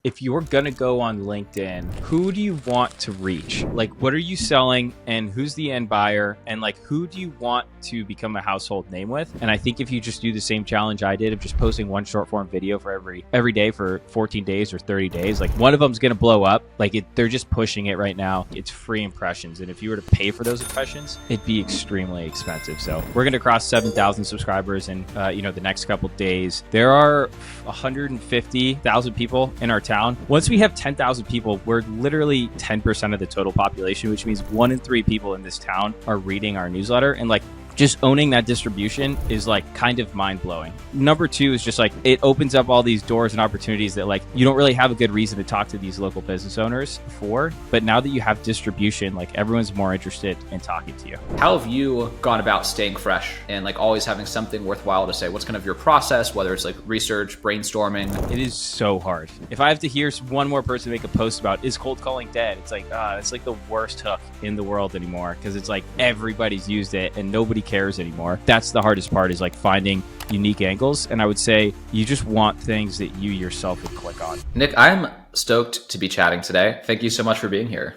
If you're going to go on LinkedIn, who do you want to reach? Like, what are you selling and who's the end buyer? And like, who do you want to become a household name with? And I think if you just do the same challenge I did of just posting one short form video for every day for 14 days or 30 days, like one of them's going to blow up. Like they're just pushing it right now. It's free impressions. And if you were to pay for those impressions, it'd be extremely expensive. So we're going to cross 7,000 subscribers in, the next couple days. There are 150,000 people in our town. Once we have 10,000 people, we're literally 10% of the total population, which means 1 in 3 people in this town are reading our newsletter. And like, just owning that distribution is like kind of mind blowing. Number 2 is just like, it opens up all these doors and opportunities that like, you don't really have a good reason to talk to these local business owners for, but now that you have distribution, like everyone's more interested in talking to you. How have you gone about staying fresh and like always having something worthwhile to say? What's kind of your process, whether it's like research, brainstorming? It is so hard. If I have to hear one more person make a post about, is cold calling dead? It's like, it's like the worst hook in the world anymore. Cause it's like everybody's used it and nobody cares anymore. That's the hardest part, is like finding unique angles. And I would say you just want things that you yourself would click on. Nic, I'm stoked to be chatting today. Thank you so much for being here.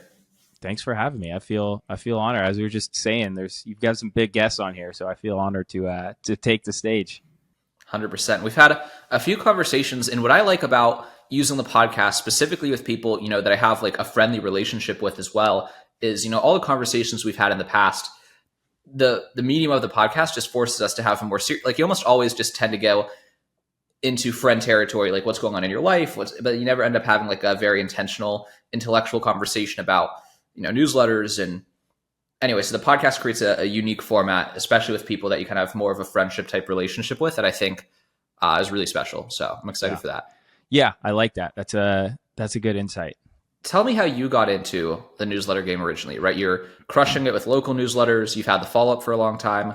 Thanks for having me. I feel honored. As we were just saying, you've got some big guests on here, so I feel honored to take the stage. 100%. We've had a few conversations, and what I like about using the podcast specifically with people, that I have like a friendly relationship with as well, is, all the conversations we've had in the past, the medium of the podcast just forces us to have a more serious, like you almost always just tend to go into friend territory, like what's going on in your life, but you never end up having like a very intentional intellectual conversation about, newsletters. And anyway, so the podcast creates a unique format, especially with people that you kind of have more of a friendship type relationship with, that I think is really special. So I'm excited for that. Yeah, I like that. That's a good insight. Tell me how you got into the newsletter game originally, right? You're crushing it with local newsletters. You've had the follow-up for a long time.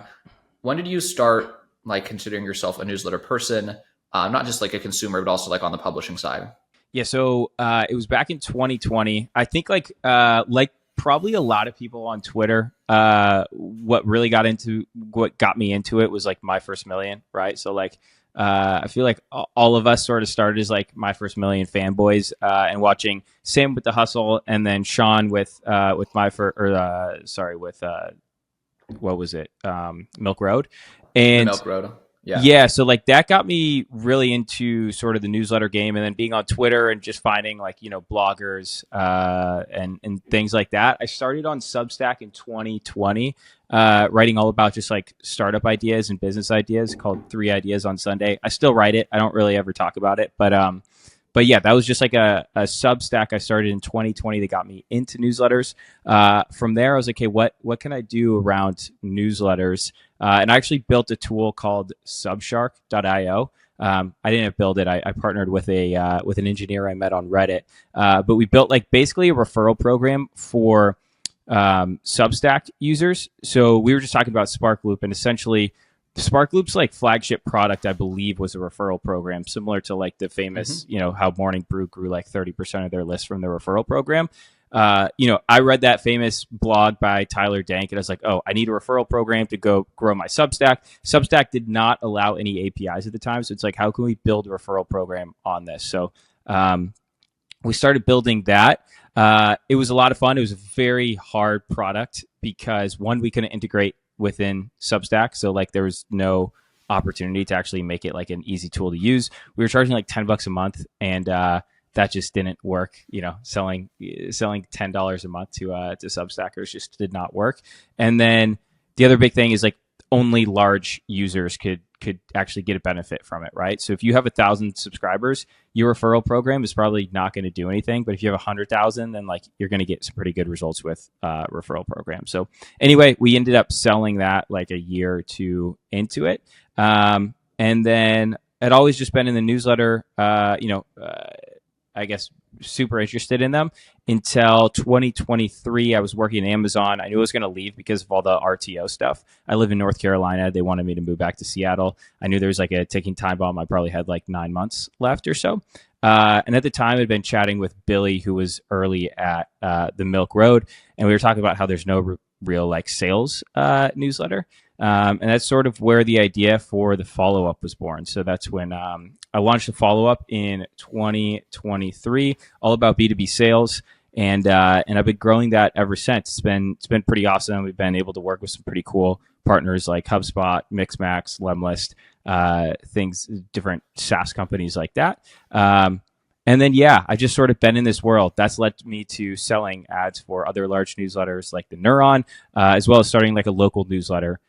When did you start like considering yourself a newsletter person? Not just like a consumer, but also like on the publishing side. Yeah. So it was back in 2020. I think like probably a lot of people on Twitter, what got me into it was like My First Million, right? So like, I feel like all of us sort of started as like My First Million fanboys, and watching Sam with The Hustle, and then Sean with what was it? Milk Road. And Milk Road. Yeah. So like that got me really into sort of the newsletter game, and then being on Twitter and just finding like, bloggers, and things like that. I started on Substack in 2020, writing all about just like startup ideas and business ideas, called 3 Ideas on Sunday. I still write it. I don't really ever talk about it, but yeah, that was just like a Substack I started in 2020 that got me into newsletters. From there, I was like, okay, what can I do around newsletters? And I actually built a tool called Subshark.io. I didn't build it. I partnered with an engineer I met on Reddit. But we built like basically a referral program for Substack users. So we were just talking about Sparkloop, and essentially Sparkloop's like flagship product, I believe, was a referral program similar to like the famous, how Morning Brew grew like 30% of their list from the referral program. I read that famous blog by Tyler Dank, and I was like, oh, I need a referral program to go grow my Substack. Substack did not allow any APIs at the time. So it's like, how can we build a referral program on this? So we started building that. It was a lot of fun. It was a very hard product because, one, we couldn't integrate within Substack. So like there was no opportunity to actually make it like an easy tool to use. We were charging like $10 a month, and that just didn't work. Selling $10 a month to Substackers just did not work. And then the other big thing is like only large users could actually get a benefit from it, right? So if you have 1,000 subscribers, your referral program is probably not going to do anything. But if you have 100,000, then like you're going to get some pretty good results with referral programs. So anyway, we ended up selling that like a year or two into it, and then I'd always just been in the newsletter, I guess, super interested in them until 2023. I was working at Amazon. I knew I was going to leave because of all the RTO stuff. I live in North Carolina. They wanted me to move back to Seattle. I knew there was like a ticking time bomb. I probably had like 9 months left or so. And at the time, I'd been chatting with Billy, who was early at the Milk Road. And we were talking about how there's no real like sales newsletter. And that's sort of where the idea for the follow-up was born. So that's when I I launched a follow-up in 2023, all about B2B sales. And I've been growing that ever since. It's been pretty awesome. We've been able to work with some pretty cool partners like HubSpot, Mixmax, Lemlist, things, different SaaS companies like that. And then, yeah, I've just sort of been in this world. That's led me to selling ads for other large newsletters like the Neuron, as well as starting like a local newsletter,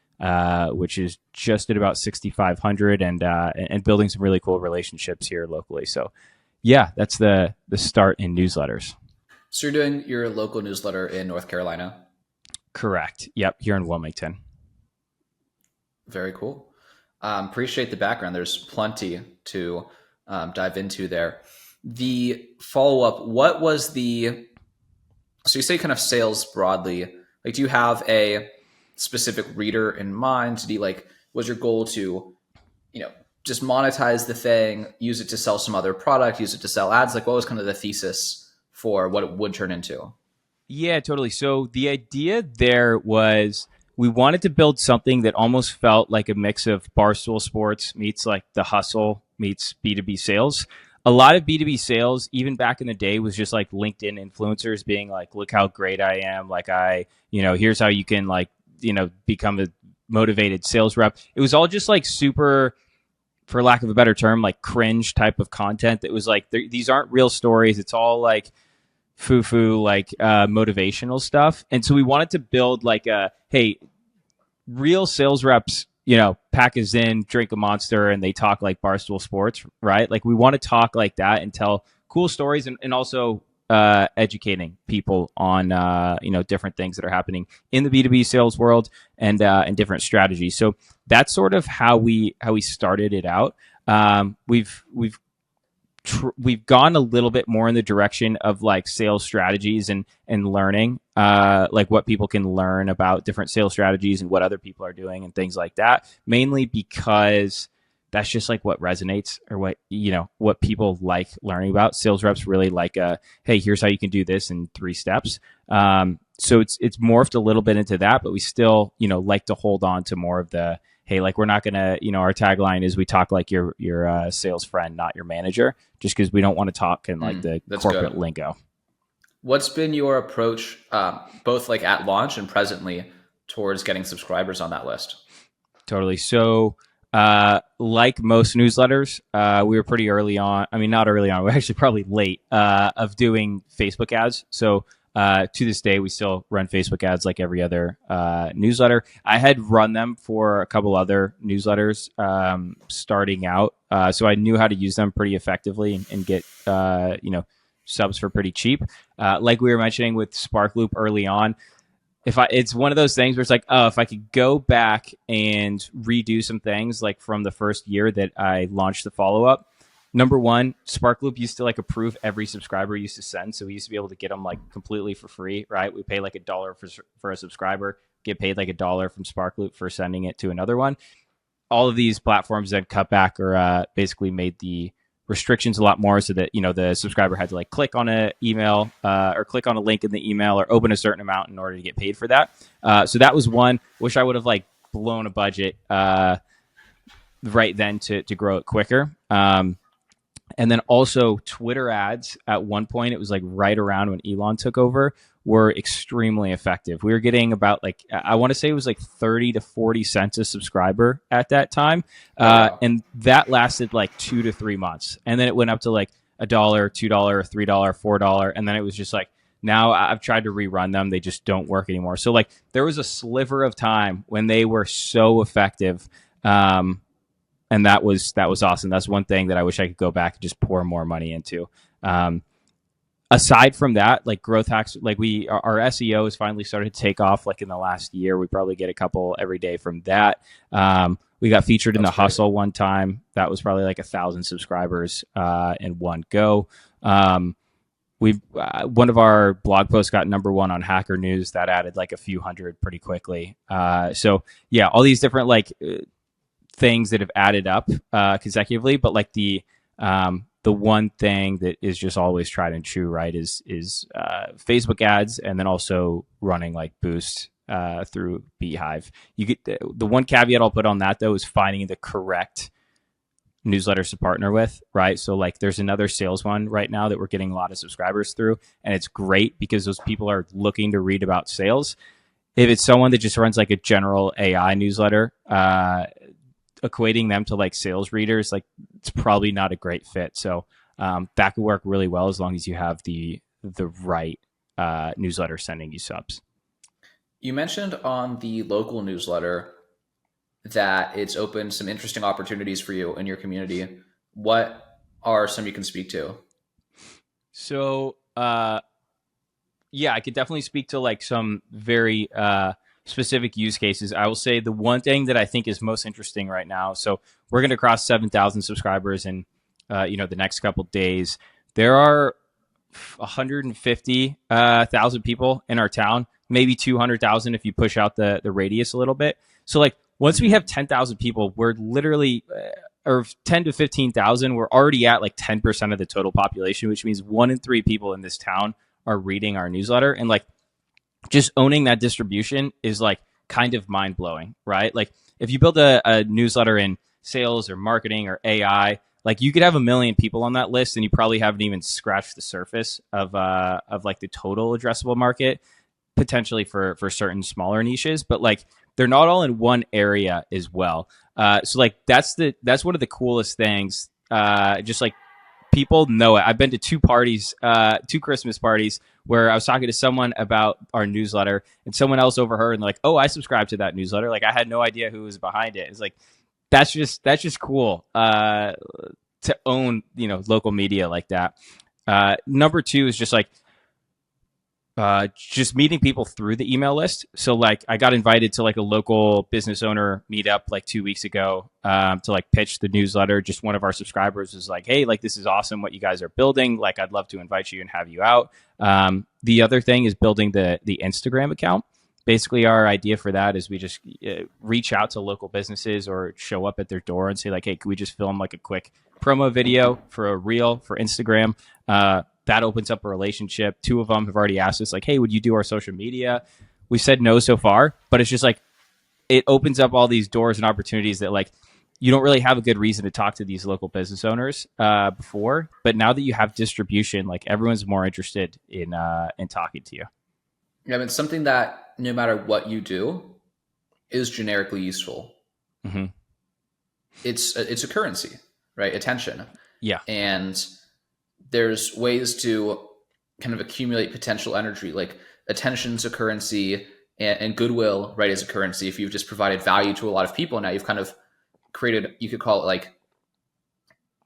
which is just at about 6,500, and building some really cool relationships here locally. So, yeah, that's the start in newsletters. So you're doing your local newsletter in North Carolina? Correct. Yep, here in Wilmington. Very cool. Appreciate the background. There's plenty to dive into there. The follow-up, what was the, so you say kind of sales broadly, like do you have a specific reader in mind? Did you was your goal to, just monetize the thing, use it to sell some other product, use it to sell ads? Like what was kind of the thesis for what it would turn into? Yeah, totally. So the idea there was we wanted to build something that almost felt like a mix of Barstool Sports meets like The Hustle meets B2B sales. A lot of B2B sales, even back in the day, was just like LinkedIn influencers being like, look how great I am. Like here's how you can become a motivated sales rep. It was all just like super, for lack of a better term, like cringe type of content that was like, these aren't real stories. It's all like foo-foo, motivational stuff. And so we wanted to build hey, real sales reps, pack a Zyn, drink a Monster, and they talk like Barstool Sports, right? Like we want to talk like that and tell cool stories and also educating people on, different things that are happening in the B2B sales world and different strategies. So that's sort of how we started it out. We've gone a little bit more in the direction of like sales strategies and learning, like what people can learn about different sales strategies and what other people are doing and things like that, mainly because that's just like what resonates or what people like learning about. Sales reps really like, hey, here's how you can do this in 3 steps. So it's morphed a little bit into that, but we still, like to hold on to more of the, hey, like we're not going to, our tagline is we talk like your sales friend, not your manager, just because we don't want to talk in like the corporate lingo. What's been your approach, both like at launch and presently, towards getting subscribers on that list? Totally. So like most newsletters, we were pretty early on. I mean, not early on. We're actually probably late of doing Facebook ads. So to this day, we still run Facebook ads like every other newsletter. I had run them for a couple other newsletters starting out, so I knew how to use them pretty effectively and get subs for pretty cheap. Like we were mentioning with Sparkloop early on, it's one of those things where it's like, oh, if I could go back and redo some things like from the first year that I launched the follow-up. Number one, Sparkloop used to like approve every subscriber used to send. So we used to be able to get them like completely for free, right? We pay like $1 for a subscriber, get paid like $1 from Sparkloop for sending it to another one. All of these platforms then cut back or basically made the restrictions a lot more so that, the subscriber had to like click on an email or click on a link in the email or open a certain amount in order to get paid for that. So that was one. Wish I would have like blown a budget right then to grow it quicker. And then also Twitter ads at one point, it was like right around when Elon took over, were extremely effective. We were getting about I want to say it was like 30 to 40 cents a subscriber at that time. Wow. And that lasted like 2 to 3 months. And then it went up to like $1, $2, $3, $4. And then it was just like, now I've tried to rerun them. They just don't work anymore. So like there was a sliver of time when they were so effective. And that was awesome. That's one thing that I wish I could go back and just pour more money into. Aside from that, like growth hacks, like our SEO has finally started to take off. Like in the last year, we probably get a couple every day from that. We got featured in The Hustle one time. That was probably like 1,000 subscribers in one go. One of our blog posts got #1 on Hacker News. That added like a few hundred pretty quickly. So yeah, all these different things that have added up consecutively, but like the one thing that is just always tried and true, right, is Facebook ads, and then also running like Boost through Beehive. You get the one caveat I'll put on that though is finding the correct newsletters to partner with, right? So like there's another sales one right now that we're getting a lot of subscribers through, and it's great because those people are looking to read about sales. If it's someone that just runs like a general AI newsletter, equating them to like sales readers, like it's probably not a great fit. So that could work really well as long as you have the right newsletter sending you subs. You mentioned on the local newsletter that it's opened some interesting opportunities for you in your community. What are some you can speak to? So yeah, I could definitely speak to like some very specific use cases. I will say the one thing that I think is most interesting right now. So we're going to cross 7,000 subscribers in the next couple days. There are 150,000 people in our town, maybe 200,000 if you push out the radius a little bit. So like once we have 10,000 people, we're literally or 10 to 15,000, we're already at like 10% of the total population, which means 1 in 3 people in this town are reading our newsletter. And like just owning that distribution is like kind of mind blowing, right? Like if you build a newsletter in sales or marketing or AI, like you could have 1 million people on that list and you probably haven't even scratched the surface of like the total addressable market potentially for certain smaller niches, but like they're not all in one area as well. So like that's one of the coolest things. Just like people know it. I've been to 2 parties, 2 Christmas parties where I was talking to someone about our newsletter and someone else overheard and like, oh, I subscribe to that newsletter. Like I had no idea who was behind it. It's like, that's just cool to own, local media like that. Number 2 is just like, just meeting people through the email list. So like I got invited to like a local business owner meetup like 2 weeks ago to like pitch the newsletter. Just one of our subscribers was like, hey, like this is awesome what you guys are building. Like I'd love to invite you and have you out. The other thing is building the Instagram account. Basically our idea for that is we just reach out to local businesses or show up at their door and say like, hey, can we just film like a quick promo video for a reel for Instagram? That opens up a relationship. 2 of them have already asked us like, hey, would you do our social media? We said no so far, but it's just like, it opens up all these doors and opportunities that like, you don't really have a good reason to talk to these local business owners before, but now that you have distribution, like everyone's more interested in talking to you. Yeah, it's something that no matter what you do is generically useful. Mm-hmm. It's a currency, right? Attention. Yeah. And there's ways to kind of accumulate potential energy, like attention's a currency and goodwill, right, is a currency. If you've just provided value to a lot of people, now you've kind of created, you could call it like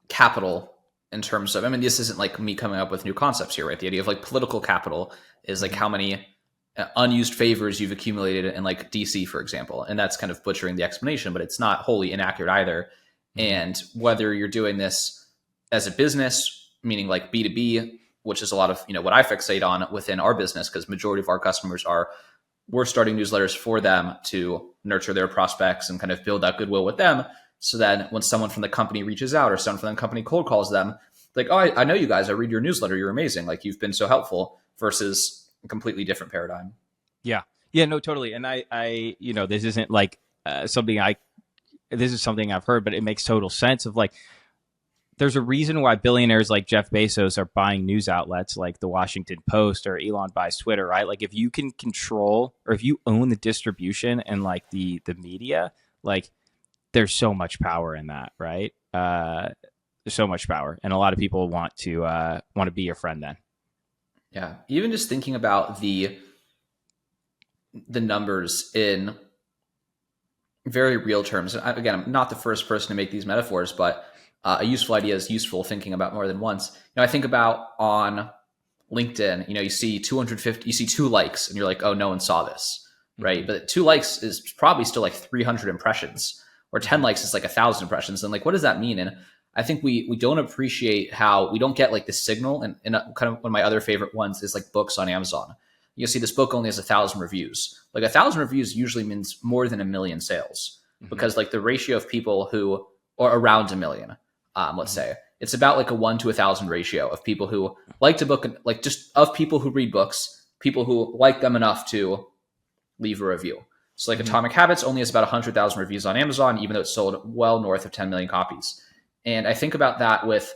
capital in terms of, I mean, this isn't like me coming up with new concepts here, right? The idea of like political capital is like how many unused favors you've accumulated in like DC, for example. And that's kind of butchering the explanation, but it's not wholly inaccurate either. And whether you're doing this as a business, meaning like B2B, which is a lot of, what I fixate on within our business, because majority of our customers we're starting newsletters for them to nurture their prospects and kind of build that goodwill with them. So then when someone from the company reaches out or someone from the company cold calls them, like, oh, I know you guys, I read your newsletter. You're amazing. Like you've been so helpful, versus a completely different paradigm. Yeah. Yeah, no, totally. And I this isn't like this is something I've heard, but it makes total sense of like, there's a reason why billionaires like Jeff Bezos are buying news outlets like the Washington Post or Elon buys Twitter, right? Like if you can control or if you own the distribution and like the media, like there's so much power in that, right? There's so much power, and a lot of people want to be your friend then. Yeah, even just thinking about the numbers in very real terms. Again, I'm not the first person to make these metaphors, but a useful idea is useful thinking about more than once. I think about on LinkedIn, you see 250, you see 2 likes and you're like, oh, no one saw this, right? Mm-hmm. But 2 likes is probably still like 300 impressions, or 10 likes is like 1,000 impressions. And like, what does that mean? And I think we don't appreciate how we don't get like the signal. And kind of one of my other favorite ones is like books on Amazon. You see this book only has 1,000 reviews. Like 1,000 reviews usually means more than 1 million sales, because like the ratio of people who, or around 1 million, let's say, it's about like a 1 to 1,000 ratio of people who like to book, like just of people who read books, people who like them enough to leave a review. So like Atomic Habits only has about 100,000 reviews on Amazon, even though it's sold well north of 10 million copies. And I think about that with,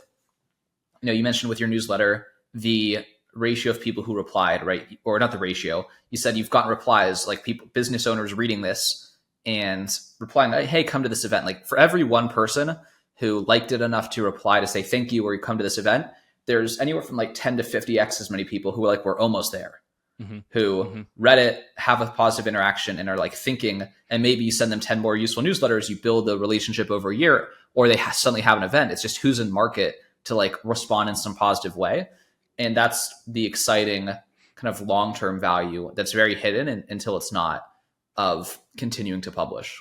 you mentioned with your newsletter, the ratio of people who replied, right? Or not the ratio. You said you've gotten replies, like people, business owners reading this and replying, hey, come to this event. Like for every one person who liked it enough to reply to say thank you or you come to this event, there's anywhere from like 10 to 50x as many people who are like, we're almost there, who read it, have a positive interaction, and are like thinking, and maybe you send them 10 more useful newsletters, you build the relationship over a year, or they suddenly have an event. It's just who's in market to like respond in some positive way. And that's the exciting kind of long-term value that's very hidden until it's not, of continuing to publish.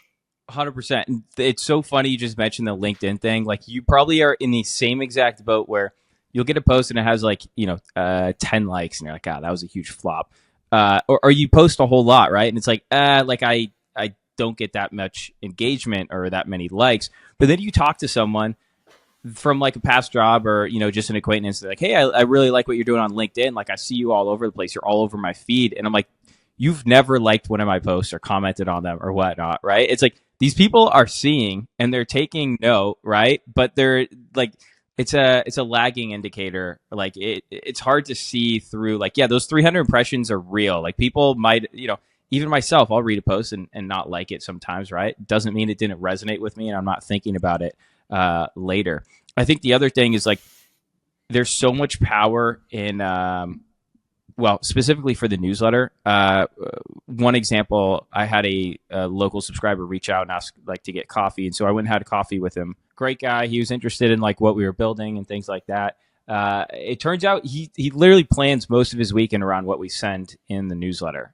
100%. It's so funny you just mentioned the LinkedIn thing. Like you probably are in the same exact boat where you'll get a post and it has like, 10 likes and you're like, that was a huge flop. Or you post a whole lot, right? And it's like, I don't get that much engagement or that many likes. But then you talk to someone from like a past job or, just an acquaintance, like, hey, I really like what you're doing on LinkedIn. Like I see you all over the place. You're all over my feed. And I'm like, you've never liked one of my posts or commented on them or whatnot, right? It's like these people are seeing and they're taking note, right? But they're like, it's a lagging indicator. Like it's hard to see through. Like, yeah, those 300 impressions are real. Like people might, even myself, I'll read a post and not like it sometimes, right? Doesn't mean it didn't resonate with me and I'm not thinking about it later. I think the other thing is like there's so much power in specifically for the newsletter. One example, I had a local subscriber reach out and ask like to get coffee, and so I went and had coffee with him. Great guy. He was interested in like what we were building and things like that. It turns out he literally plans most of his weekend around what we send in the newsletter.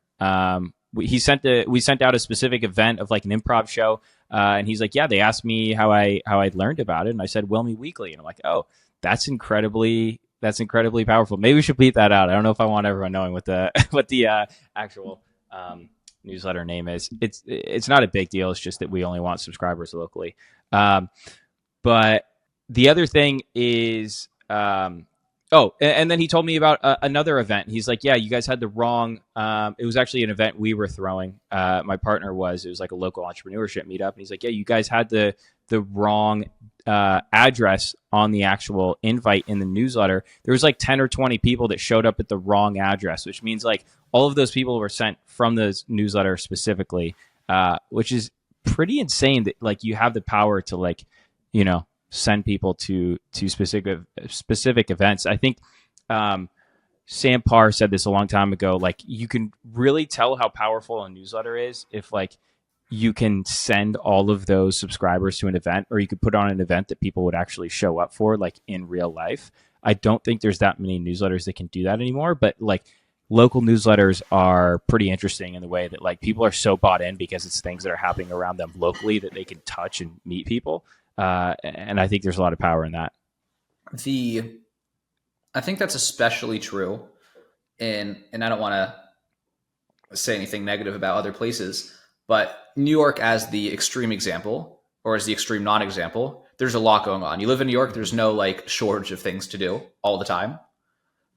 We sent out a specific event of like an improv show, and he's like, yeah, they asked me how I learned about it, and I said Wilmy Weekly, and I'm like, oh, that's incredibly powerful. Maybe we should bleep that out. I don't know if I want everyone knowing what the actual newsletter name is. It's not a big deal. It's just that we only want subscribers locally. But the other thing is, and then he told me about another event. He's like, yeah, you guys had the wrong, it was actually an event we were throwing. My partner it was like a local entrepreneurship meetup. And he's like, yeah, you guys had the wrong address on the actual invite in the newsletter. There was like 10 or 20 people that showed up at the wrong address, which means like all of those people were sent from the newsletter specifically, which is pretty insane that like you have the power to like, send people to specific events. I think Sam Parr said this a long time ago. Like you can really tell how powerful a newsletter is if like you can send all of those subscribers to an event, or you could put on an event that people would actually show up for, like in real life. I don't think there's that many newsletters that can do that anymore, but like local newsletters are pretty interesting in the way that like people are so bought in because it's things that are happening around them locally that they can touch and meet people. And I think there's a lot of power in that. I think that's especially true. And I don't want to say anything negative about other places, but New York as the extreme example, or as the extreme non-example, there's a lot going on. You live in New York, there's no like shortage of things to do all the time.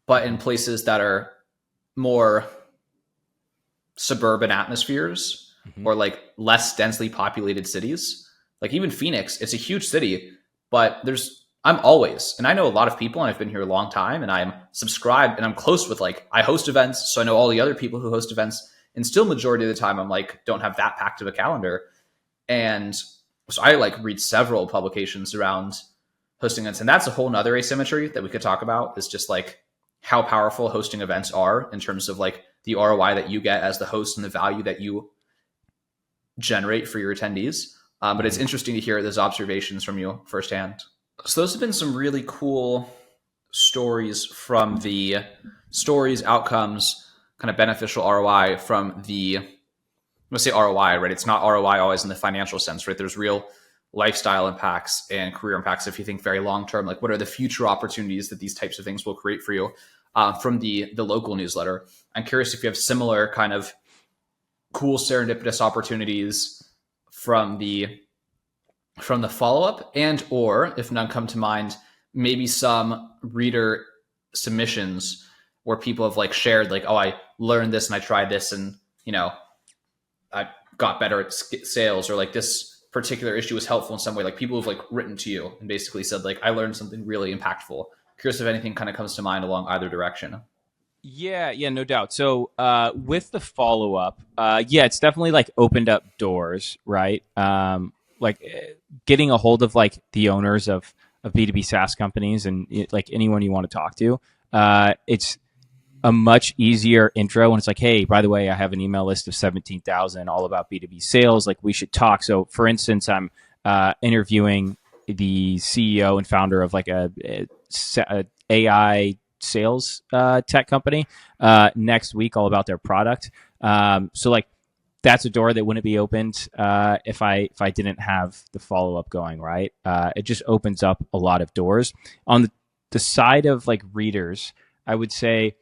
But in places that are more suburban atmospheres, or like less densely populated cities, like even Phoenix, it's a huge city, but I'm always, and I know a lot of people and I've been here a long time and I'm subscribed and I'm close with like, I host events. So I know all the other people who host events, and still majority of the time I'm like, don't have that packed of a calendar. And so I like read several publications around hosting events, and that's a whole nother asymmetry that we could talk about, is just like how powerful hosting events are in terms of like the ROI that you get as the host and the value that you generate for your attendees. But it's interesting to hear those observations from you firsthand. So those have been some really cool stories from the stories, outcomes, kind of beneficial ROI from the, let's say ROI, right? It's not ROI always in the financial sense, right? There's real lifestyle impacts and career impacts. If you think very long-term, like what are the future opportunities that these types of things will create for you from the local newsletter? I'm curious if you have similar kind of cool serendipitous opportunities from the follow-up, and or if none come to mind, maybe some reader submissions where people have like shared like, oh, I learned this and I tried this and I got better at sales, or like this particular issue was helpful in some way? Like people have like written to you and basically said like, I learned something really impactful. Curious if anything kind of comes to mind along either direction. Yeah, no doubt. So with the follow up, it's definitely like opened up doors, right? Getting a hold of like the owners of B2B SaaS companies and like anyone you want to talk to. It's a much easier intro when it's like, hey, by the way, I have an email list of 17,000 all about B2B sales. Like we should talk. So for instance, I'm interviewing the CEO and founder of like a AI sales tech company next week, all about their product. So like that's a door that wouldn't be opened if I didn't have the follow up going, right. It just opens up a lot of doors. On the side of like readers, I would say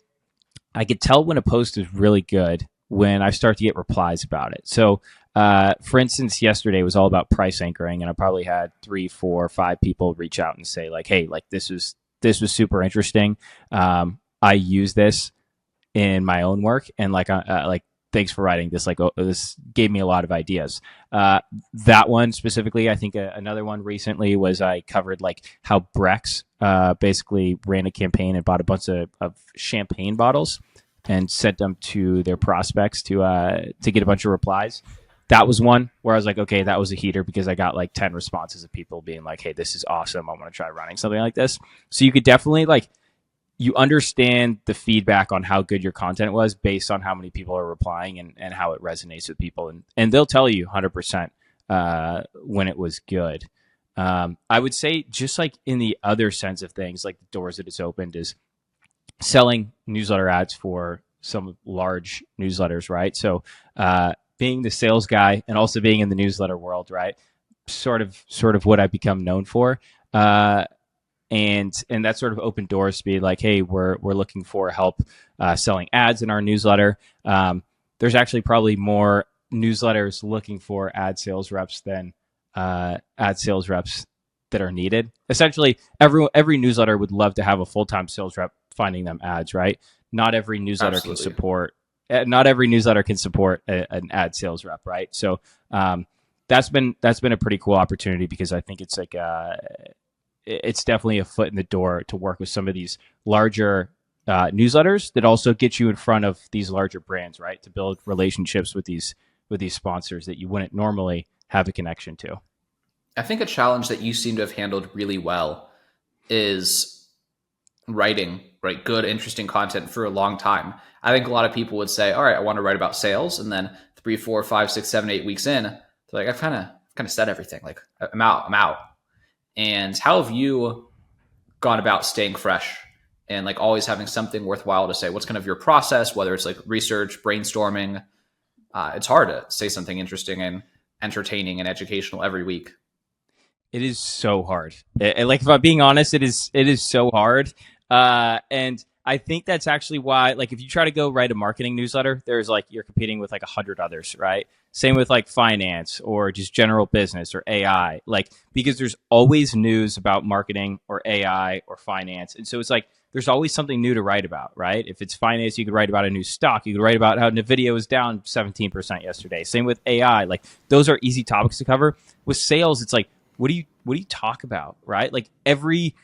I could tell when a post is really good when I start to get replies about it. So for instance, yesterday was all about price anchoring, and I probably had 3, 4, 5 people reach out and say like, hey, like this was super interesting. I use this in my own work, and like thanks for writing this. Like this gave me a lot of ideas. That one specifically, I think another one recently was I covered like how Brex basically ran a campaign and bought a bunch of champagne bottles and sent them to their prospects to get a bunch of replies. That was one where I was like, okay, that was a heater because I got like 10 responses of people being like, hey, this is awesome. I want to try running something like this. So you could definitely like, you understand the feedback on how good your content was based on how many people are replying and how it resonates with people. And they'll tell you 100% when it was good. I would say just like in the other sense of things, like the doors that it's opened is selling newsletter ads for some large newsletters, right? So being the sales guy and also being in the newsletter world, right? Sort of what I've become known for. And that sort of opened doors to be like, hey, we're looking for help selling ads in our newsletter. There's actually probably more newsletters looking for ad sales reps than ad sales reps that are needed. Essentially, every newsletter would love to have a full-time sales rep finding them ads, right? Not every newsletter Absolutely. can support. Not every newsletter can support an ad sales rep, right? So that's been a pretty cool opportunity because I think it's like it's definitely a foot in the door to work with some of these larger newsletters that also get you in front of these larger brands, right? To build relationships with these sponsors that you wouldn't normally have a connection to. I think a challenge that you seem to have handled really well is writing, right? Good, interesting content for a long time. I think a lot of people would say, all right, I want to write about sales. And then 3, 4, 5, 6, 7, 8 weeks in, they're like, I've kind of said everything. Like I'm out. And how have you gone about staying fresh and like always having something worthwhile to say? What's kind of your process, whether it's like research, brainstorming? It's hard to say something interesting and entertaining and educational every week. It is so hard. Like if I'm being honest, it is so hard. And I think that's actually why, like, if you try to go write a marketing newsletter, there's like, you're competing with like 100 others, right? Same with like finance or just general business or AI, like, because there's always news about marketing or AI or finance. And so it's like, there's always something new to write about, right? If it's finance, you could write about a new stock. You could write about how NVIDIA was down 17% yesterday. Same with AI. Like, those are easy topics to cover. With sales, it's like, what do you talk about, right? Like every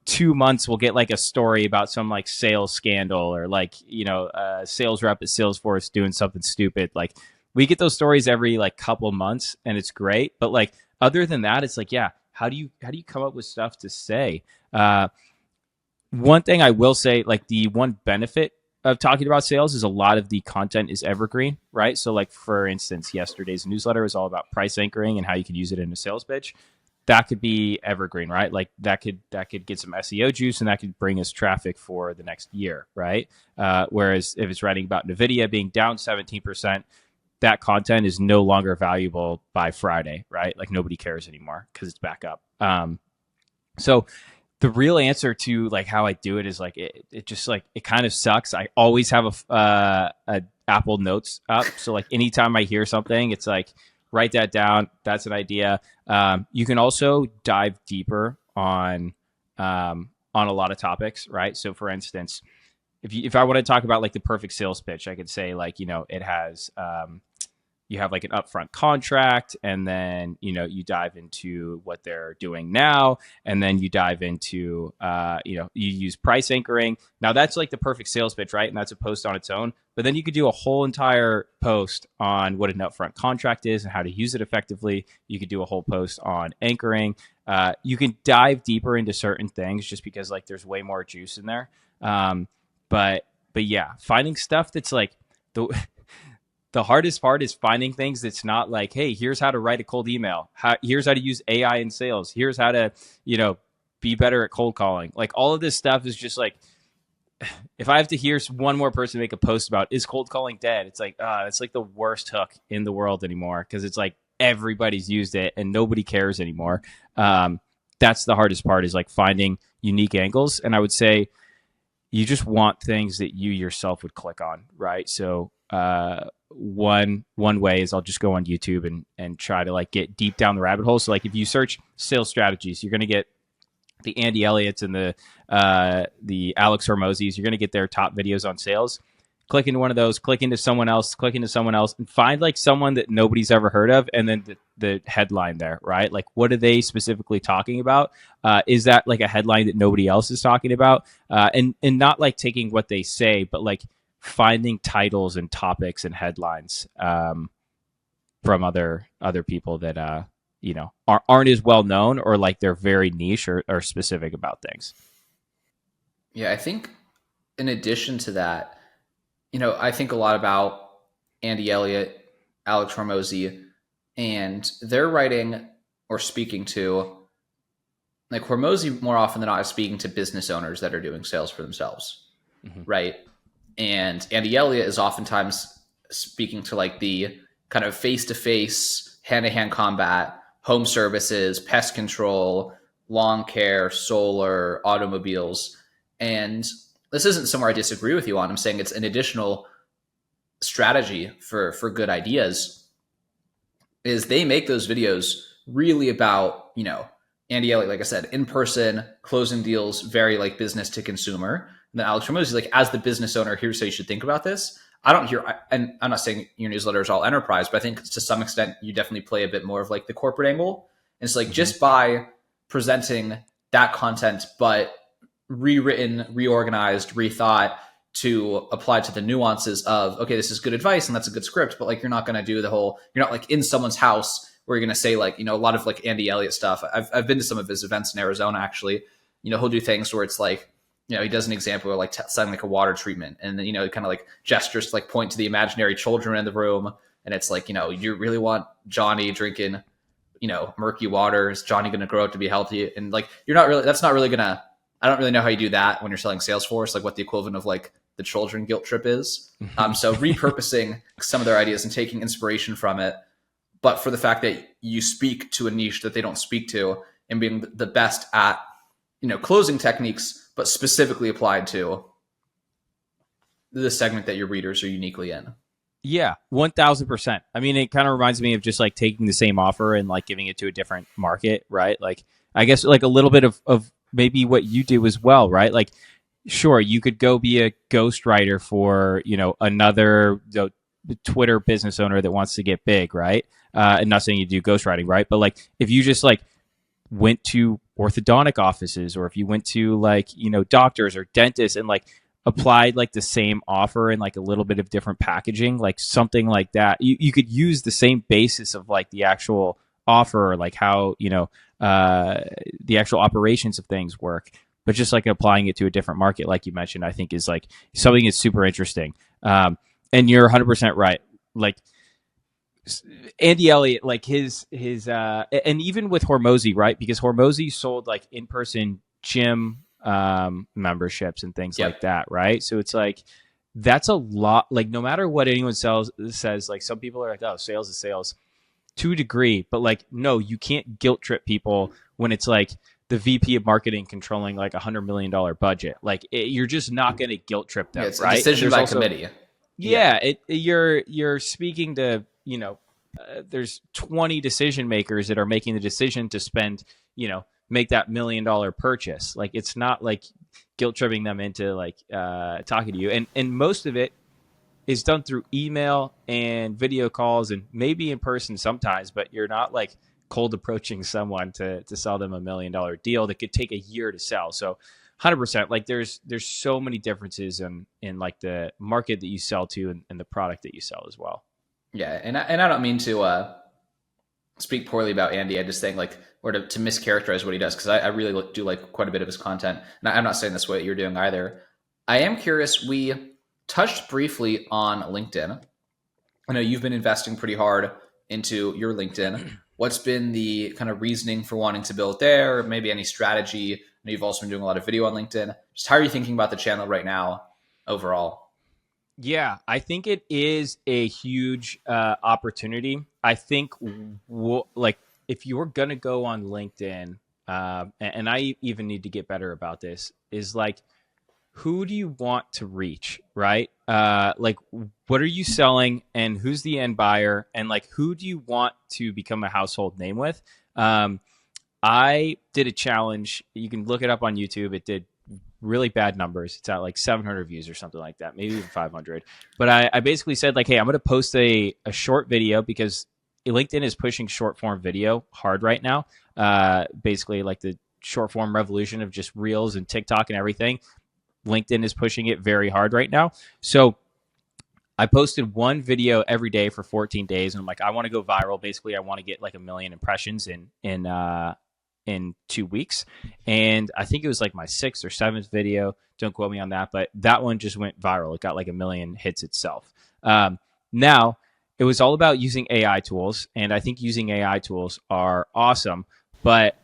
2 months we'll get like a story about some like sales scandal or like a sales rep at Salesforce doing something stupid. Like we get those stories every like couple months and it's great, but like other than that, it's like, yeah, how do you come up with stuff to say? One thing I will say, like the one benefit of talking about sales is a lot of the content is evergreen, right? So like for instance, yesterday's newsletter is all about price anchoring and how you can use it in a sales pitch. That could be evergreen, right? Like that could get some SEO juice and that could bring us traffic for the next year, right? Whereas if it's writing about NVIDIA being down 17%, that content is no longer valuable by Friday, right? Like nobody cares anymore because it's back up. So the real answer to like how I do it is like it just like it kind of sucks. I always have a Apple Notes up, so like anytime I hear something, it's like write that down. That's an idea. You can also dive deeper on a lot of topics, right? So for instance, if I want to talk about like the perfect sales pitch, I could say like it has you have like an upfront contract, and then you dive into what they're doing now, and then you dive into you use price anchoring. Now that's like the perfect sales pitch, right? And that's a post on its own. But then you could do a whole entire post on what an upfront contract is and how to use it effectively. You could do a whole post on anchoring. You can dive deeper into certain things just because like there's way more juice in there. But yeah, finding stuff that's like the hardest part is finding things that's not like, hey, here's how to write a cold email. Here's how to use AI in sales. Here's how to, be better at cold calling. Like all of this stuff is just like, if I have to hear one more person make a post about is cold calling dead, it's like, it's like the worst hook in the world anymore. Cause it's like everybody's used it and nobody cares anymore. That's the hardest part, is like finding unique angles. And I would say you just want things that you yourself would click on. Right. So, one way is I'll just go on YouTube and try to like get deep down the rabbit hole. So like if you search sales strategies, you're going to get the Andy Elliott's and the Alex Hormozzi's. You're going to get their top videos on sales. Click into one of those, click into someone else, and find like someone that nobody's ever heard of, and then the headline there, right? Like what are they specifically talking about? Is that like a headline that nobody else is talking about? And not like taking what they say, but like finding titles and topics and headlines from other people that aren't as well known, or like they're very niche or specific about things. Yeah, I think in addition to that, I think a lot about Andy Elliott, Alex Hormozzi, and they're writing or speaking to, like Hormozzi more often than not is speaking to business owners that are doing sales for themselves, right? And Andy Elliott is oftentimes speaking to like the kind of face-to-face, hand-to-hand combat, home services, pest control, lawn care, solar, automobiles. And this isn't somewhere I disagree with you on. I'm saying it's an additional strategy for good ideas, is they make those videos really about, Andy Elliott, like I said, in person, closing deals, very like business to consumer. And then Alex Hormozzi, like, as the business owner, here's how you should think about this. I don't hear, and I'm not saying your newsletter is all enterprise, but I think to some extent you definitely play a bit more of like the corporate angle. And it's like just by presenting that content, but rewritten, reorganized, rethought to apply to the nuances of, okay, this is good advice and that's a good script, but like you're not going to do the whole, you're not like in someone's house where you're going to say like, a lot of like Andy Elliott stuff. I've been to some of his events in Arizona, actually. He'll do things where it's like, he does an example of like selling like a water treatment, and then, kind of like gestures to like point to the imaginary children in the room. And it's like, you really want Johnny drinking, murky water. Is Johnny going to grow up to be healthy? And like, that's not really going to, I don't really know how you do that when you're selling Salesforce, like what the equivalent of like the children guilt trip is. So repurposing some of their ideas and taking inspiration from it, but for the fact that you speak to a niche that they don't speak to, and being the best at, closing techniques, but specifically applied to the segment that your readers are uniquely in. Yeah, 1000%. I mean, it kind of reminds me of just like taking the same offer and like giving it to a different market, right? Like, I guess like a little bit of maybe what you do as well, right? Like, sure, you could go be a ghostwriter for, another Twitter business owner that wants to get big, right? And not saying you do ghostwriting, right? But like, if you just like went to orthodontic offices, or if you went to like, doctors or dentists and like applied like the same offer and like a little bit of different packaging, like something like that, you could use the same basis of like the actual offer, or like how, the actual operations of things work, but just like applying it to a different market, like you mentioned, I think is like something that's super interesting. And you're 100% right. Like Andy Elliott, like his and even with Hormozzi, right? Because Hormozzi sold like in-person gym memberships and things like that, right? So it's like, that's a lot. Like, no matter what anyone says, like some people are like, oh, sales is sales to a degree, but like, no, you can't guilt trip people when it's like the VP of marketing controlling like $100 million budget. Like you're just not going to guilt trip them, it's right? A decision by committee. Yeah, you're speaking to, there's 20 decision makers that are making the decision to spend, make that $1 million purchase. Like, it's not like guilt tripping them into like talking to you. And most of it, is done through email and video calls and maybe in person sometimes, but you're not like cold approaching someone to sell them $1 million deal that could take a year to sell. So 100%, like there's so many differences in like the market that you sell to and the product that you sell as well. Yeah, and I don't mean to speak poorly about Andy. I just think like, or to mischaracterize what he does, because I really do like quite a bit of his content. And I'm not saying that's what you're doing either. I am curious. We touched briefly on LinkedIn. I know you've been investing pretty hard into your LinkedIn. What's been the kind of reasoning for wanting to build there? Maybe any strategy? I know you've also been doing a lot of video on LinkedIn. Just how are you thinking about the channel right now overall? Yeah, I think it is a huge opportunity. I think like if you're gonna go on LinkedIn, and I even need to get better about this, is like who do you want to reach, right? Like what are you selling, and who's the end buyer, and like who do you want to become a household name with? I did a challenge. You can look it up on YouTube. It did really bad numbers. It's at like 700 views or something like that, maybe even 500. But I basically said like, hey, I'm going to post a short video because LinkedIn is pushing short form video hard right now. Basically like the short form revolution of just reels and TikTok and everything. LinkedIn is pushing it very hard right now. So I posted one video every day for 14 days, and I'm like, I want to go viral. Basically, I want to get like 1 million impressions in 2 weeks. And I think it was like my 6th or 7th video. Don't quote me on that, but that one just went viral. It got like 1 million hits itself. Now, it was all about using AI tools, and I think using AI tools are awesome. But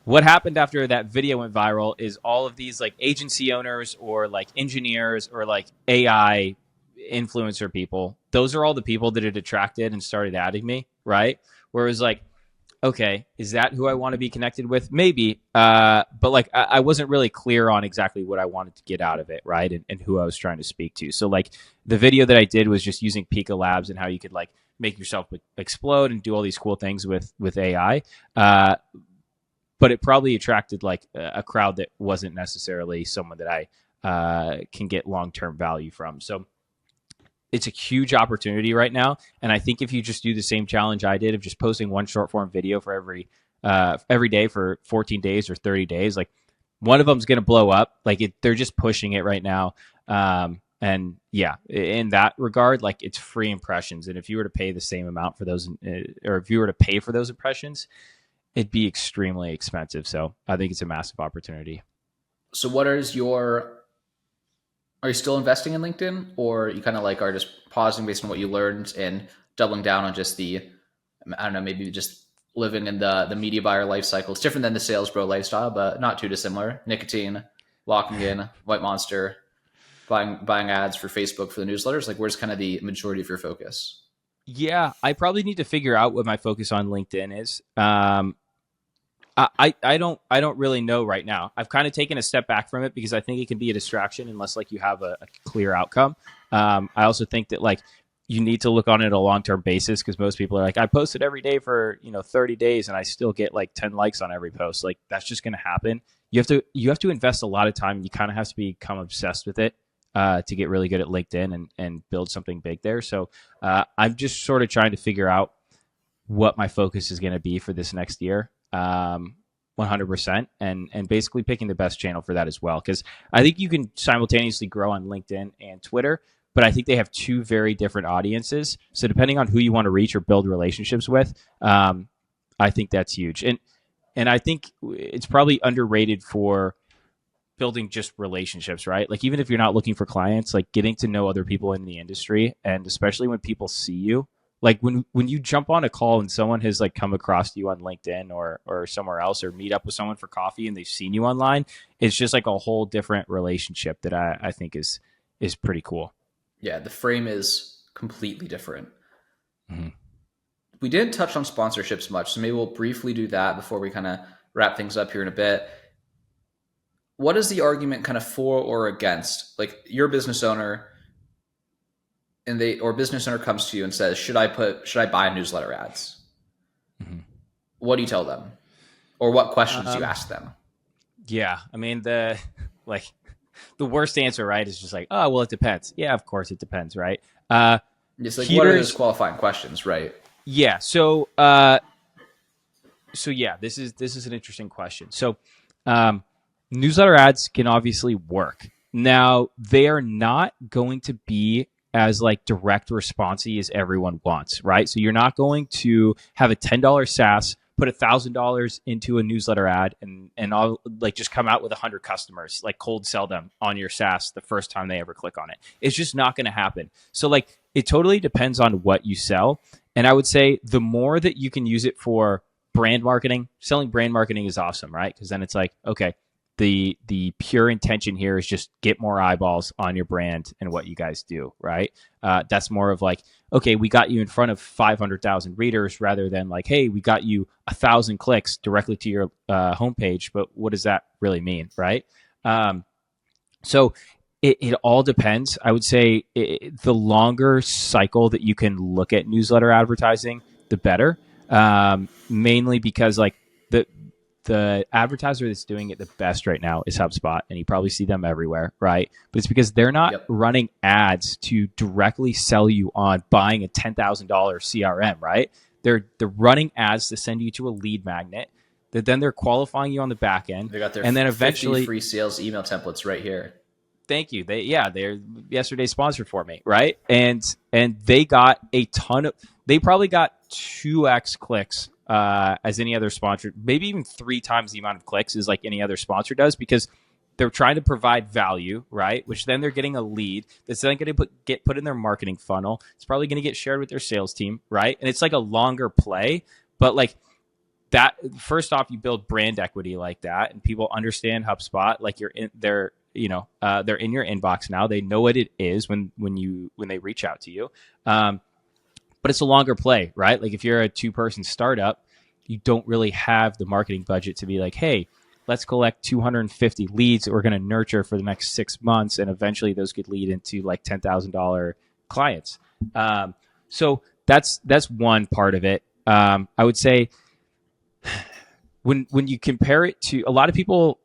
what happened after that video went viral is all of these like agency owners or like engineers or like AI influencer people, those are all the people that it attracted and started adding me, right? Where it was like, okay, is that who I want to be connected with? Maybe. But like I wasn't really clear on exactly what I wanted to get out of it, right? And who I was trying to speak to. So like the video that I did was just using Pika Labs and how you could like make yourself explode and do all these cool things with AI. But it probably attracted like a crowd that wasn't necessarily someone that I can get long-term value from. So it's a huge opportunity right now. And I think if you just do the same challenge I did of just posting one short form video for every day for 14 days or 30 days, like one of them is going to blow up. Like they're just pushing it right now. And yeah, in that regard, like it's free impressions. And if you were to pay the same amount for those, or if you were to pay for those impressions, it'd be extremely expensive. So I think it's a massive opportunity. So are you still investing in LinkedIn, or you kind of like are just pausing based on what you learned and doubling down on just I don't know, maybe just living in the media buyer life cycle? It's different than the sales bro lifestyle, but not too dissimilar. Nicotine, locking in, White Monster, buying ads for Facebook for the newsletters. Like where's kind of the majority of your focus? Yeah, I probably need to figure out what my focus on LinkedIn is. I don't really know right now. I've kind of taken a step back from it because I think it can be a distraction unless like you have a clear outcome. I also think that like you need to look on it a long-term basis because most people are like, I posted every day for 30 days and I still get like 10 likes on every post. Like that's just going to happen. You have to invest a lot of time, and you kind of have to become obsessed with it to get really good at LinkedIn and build something big there. So I'm just sort of trying to figure out what my focus is going to be for this next year. 100%, and basically picking the best channel for that as well. Because I think you can simultaneously grow on LinkedIn and Twitter, but I think they have two very different audiences. So depending on who you want to reach or build relationships with, I think that's huge. And I think it's probably underrated for building just relationships, right? Like even if you're not looking for clients, like getting to know other people in the industry, and especially when people see you. Like when you jump on a call and someone has like come across you on LinkedIn or somewhere else, or meet up with someone for coffee and they've seen you online, it's just like a whole different relationship that I think is pretty cool. Yeah, the frame is completely different. Mm-hmm. We didn't touch on sponsorships much, so maybe we'll briefly do that before we kind of wrap things up here in a bit. What is the argument kind of for or against? Like you're a business owner, and business owner comes to you and says, should I buy newsletter ads? Mm-hmm. What do you tell them? Or what questions do you ask them? Yeah. I mean, the worst answer, right, is just like, oh, well, it depends. Yeah, of course it depends, right? It's like, what are those Heaters, qualifying questions, right? yeah. So yeah, this is an interesting question. So, um, newsletter ads can obviously work. Now, they are not going to be as like direct responsey as everyone wants, right? So you're not going to have a $10 SaaS, put $1,000 into a newsletter ad, and I'll like just come out with 100 customers, like cold sell them on your SaaS the first time they ever click on it. It's just not going to happen. So like it totally depends on what you sell, and I would say the more that you can use it for brand marketing, selling brand marketing is awesome, right? Because then it's like, okay, the pure intention here is just get more eyeballs on your brand and what you guys do, right? That's more of like, okay, we got you in front of 500,000 readers rather than like, hey, we got you 1,000 clicks directly to your homepage. But what does that really mean, right? So it all depends. I would say the longer cycle that you can look at newsletter advertising, the better. Mainly because like the advertiser that's doing it the best right now is HubSpot, and you probably see them everywhere, right? But it's because they're not Yep. running ads to directly sell you on buying a $10,000 CRM, right? They're running ads to send you to a lead magnet. That then they're qualifying you on the back end, They got their and then 50 eventually, free sales email templates right here. thank you. They're yesterday sponsored for me, right? And they got a ton of. They probably got 2x clicks as any other sponsor, maybe even 3 times the amount of clicks as like any other sponsor does, because they're trying to provide value, right? Which then they're getting a lead that's then going to get put in their marketing funnel. It's probably going to get shared with their sales team, right? And it's like a longer play, but like that. First off, you build brand equity like that, and people understand HubSpot. Like you're in their, they're in your inbox now. They know what it is when they reach out to you. But it's a longer play, right? Like if you're a 2-person startup, you don't really have the marketing budget to be like, hey, let's collect 250 leads that we're going to nurture for the next 6 months, and eventually those could lead into like $10,000 clients. So that's one part of it. I would say when you compare it to, a lot of people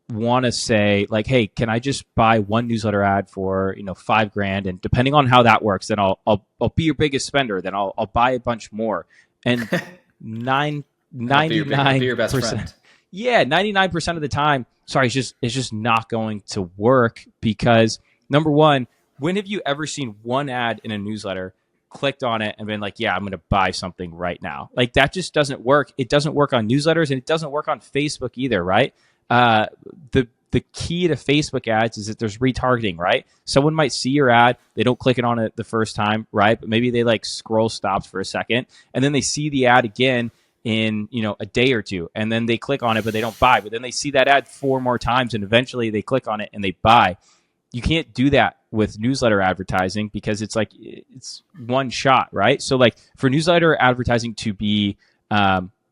want to say like, hey, can I just buy one newsletter ad for $5,000, and depending on how that works, then I'll be your biggest spender, then I'll buy a bunch more. And I'll be your best 99%, friend. yeah, 99% of the time, sorry, it's just not going to work, because number one, when have you ever seen one ad in a newsletter, clicked on it, and been like, yeah, I'm going to buy something right now? Like that just doesn't work. It doesn't work on newsletters, and it doesn't work on Facebook either, right? The key to Facebook ads is that there's retargeting, right? Someone might see your ad, they don't click it on it the first time, right? But maybe they like scroll stops for a second, and then they see the ad again in a day or two, and then they click on it, but they don't buy. But then they see that ad 4 more times, and eventually they click on it and they buy. You can't do that with newsletter advertising, because it's like it's one shot, right? So like for newsletter advertising to be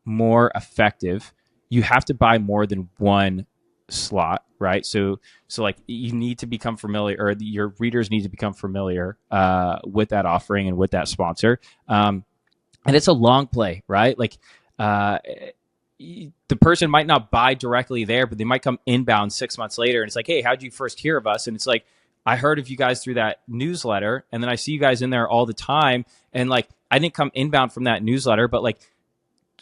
more effective, you have to buy more than one slot, right? So like you need to become familiar, or your readers need to become familiar with that offering and with that sponsor. And it's a long play, right? Like the person might not buy directly there, but they might come inbound 6 months later, and it's like, hey, how'd you first hear of us? And it's like, I heard of you guys through that newsletter, and then I see you guys in there all the time, and like I didn't come inbound from that newsletter, but like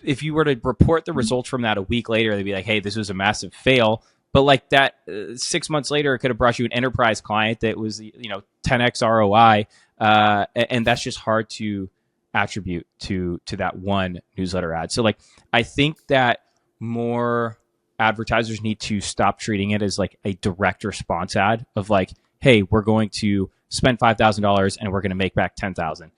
if you were to report the results from that a week later, they'd be like, hey, this was a massive fail. But like that 6 months later, it could have brought you an enterprise client that was 10x ROI, and that's just hard to attribute to that one newsletter ad. So like I think that more advertisers need to stop treating it as like a direct response ad of like, hey, we're going to spend $5,000 and we're going to make back 10,000.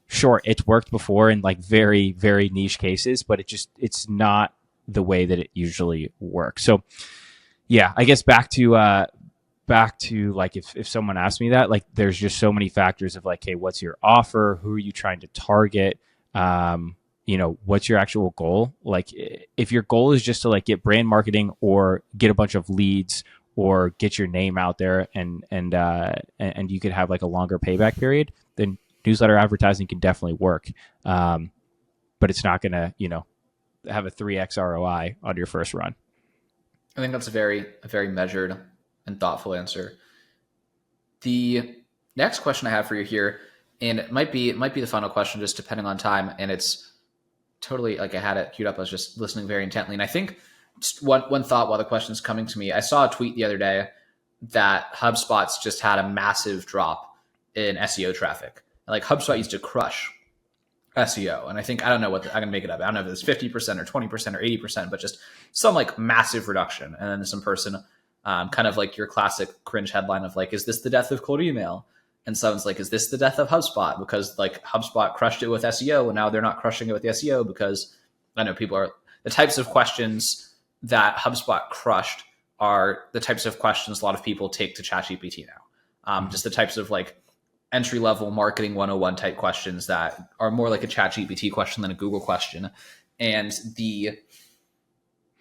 Sure, it's worked before in like very, very niche cases, but it's not the way that it usually works. So yeah, I guess back to like if someone asked me that, like there's just so many factors of like, hey, what's your offer? Who are you trying to target? What's your actual goal? Like if your goal is just to like get brand marketing or get a bunch of leads or get your name out there and you could have like a longer payback period, then newsletter advertising can definitely work. But it's not going to, have a 3x ROI on your first run. I think that's a very measured and thoughtful answer. The next question I have for you here, and it might be the final question, just depending on time, and it's totally like I had it queued up. I was just listening very intently, and I think just one thought while the question's coming to me. I saw a tweet the other day that HubSpot's just had a massive drop in SEO traffic. Like HubSpot used to crush SEO, and I think, I don't know what I'm gonna make it up. I don't know if it's 50% or 20% or 80%, but just some like massive reduction. And then some person, kind of like your classic cringe headline of like, is this the death of cold email? And someone's like, is this the death of HubSpot? Because like HubSpot crushed it with SEO, and now they're not crushing it with the SEO, because I know people are, the types of questions that HubSpot crushed are the types of questions a lot of people take to ChatGPT now. Just the types of like entry-level marketing 101 type questions that are more like a ChatGPT question than a Google question. And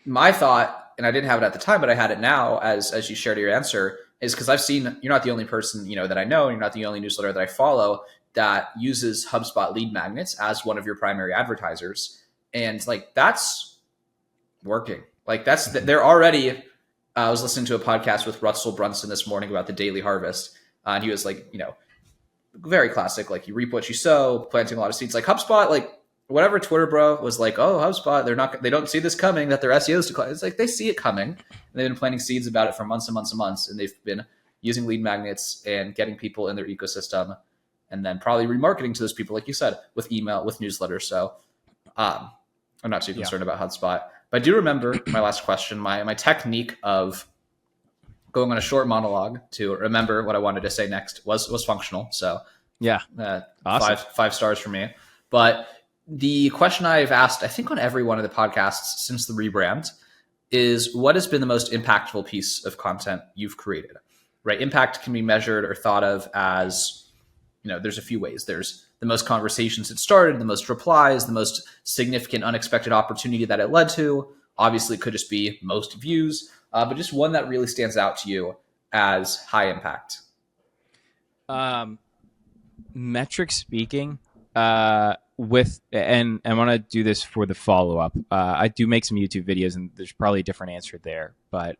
my thought, and I didn't have it at the time, but I had it now as you shared your answer, is because I've seen, you're not the only person, that I know, and you're not the only newsletter that I follow that uses HubSpot lead magnets as one of your primary advertisers. And like, that's working. Like they're already, I was listening to a podcast with Russell Brunson this morning about the daily harvest. And he was like, very classic, like you reap what you sow, planting a lot of seeds. Like HubSpot, like whatever Twitter bro was like, oh, HubSpot, they don't see this coming, that their SEOs decline. It's like they see it coming, and they've been planting seeds about it for months and months and months, and they've been using lead magnets and getting people in their ecosystem, and then probably remarketing to those people, like you said, with email, with newsletters. So I'm not too concerned about HubSpot. But I do remember my last question, my technique of going on a short monologue to remember what I wanted to say next was functional. So yeah, awesome. five stars for me. But the question I've asked, I think on every one of the podcasts since the rebrand, is what has been the most impactful piece of content you've created, right? Impact can be measured or thought of as, there's a few ways. There's the most conversations it started, the most replies, the most significant unexpected opportunity that it led to. Obviously, it could just be most views, but just one that really stands out to you as high impact. Metric speaking, and I want to do this for the follow-up. I do make some YouTube videos, and there's probably a different answer there. But